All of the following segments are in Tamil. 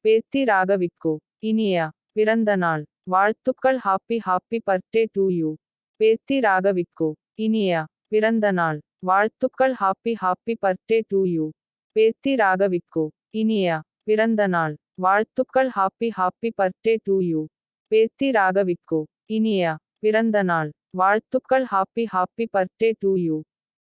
பேத்தி ராகவிக்கு இனிய பிறந்த நாள் வாழ்த்துக்கள். Happy happy birthday to you. பேத்தி ராகவிக்கு இனிய பிறந்த நாள் வாழ்த்துக்கள். Happy happy birthday to you. பேத்தி ராகவிக்கு இனிய பிறந்த நாள் வாழ்த்துக்கள். Happy happy birthday to you. பேத்தி ராகவிக்கு இனிய பிறந்த நாள் வாழ்த்துக்கள். Happy happy birthday to you.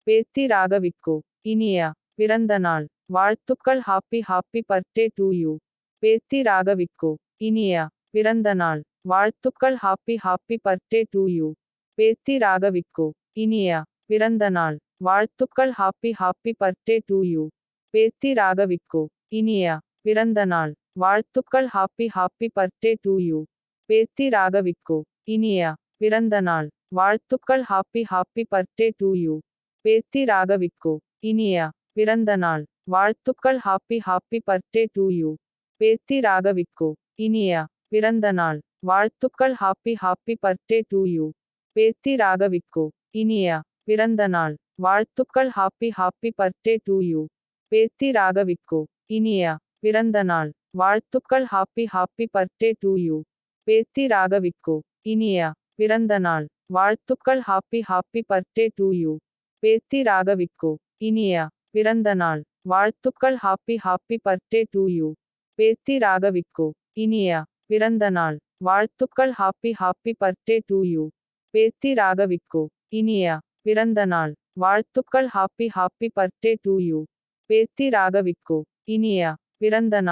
பேத்தி ராகவிக்கு இனிய பிறந்த நாள் வாழ்த்துக்கள். Happy happy birthday to you. பேத்தி ராகவிக்கு இனிய பிறந்த நாள் வாழ்த்துக்கள். Happy happy birthday to you. பேத்தி ராகவிக்கு இனிய பிறந்த நாள் வாழ்த்துக்கள். Happy happy birthday to you. பேத்தி ராகவிக்கு இனிய பிறந்த நாள் வாழ்த்துக்கள். Happy happy birthday to you. பேத்தி ராகவிக்கு இனிய பிறந்த நாள் வாழ்த்துக்கள். Happy happy birthday to you. பேத்தி ராகவிக்கு இனிய பிறந்த நாள் வாழ்த்துக்கள். Happy happy birthday to you. பேத்தி ராகவிக்கு இனிய பிறந்த நாள் வாழ்த்துக்கள். Happy happy birthday to you. பேத்தி ராகவிக்கு இனிய பிறந்த நாள் வாழ்த்துக்கள். Happy happy birthday to you. பேத்தி ராகவிக்கு இனிய பிறந்த நாள் வாழ்த்துக்கள். Happy happy birthday to you. பேத்தி ராகவிக்கு இனிய பிறந்த நாள் வாழ்த்துக்கள். Happy happy birthday to you. பேத்தி ராகவிக்கு இனிய பிறந்த நாள் வாழ்த்துக்கள். Happy happy birthday to you. பேத்தி ராகவிக்கு இனிய பிறந்த நாள் வாழ்த்துக்கள். Happy happy birthday to you. பேத்தி ராகவிக்கு இனிய பிறந்த நாள் வாழ்த்துக்கள். Happy happy birthday to you. பேத்தி ராகவிக்கு இனிய பிறந்த நாள்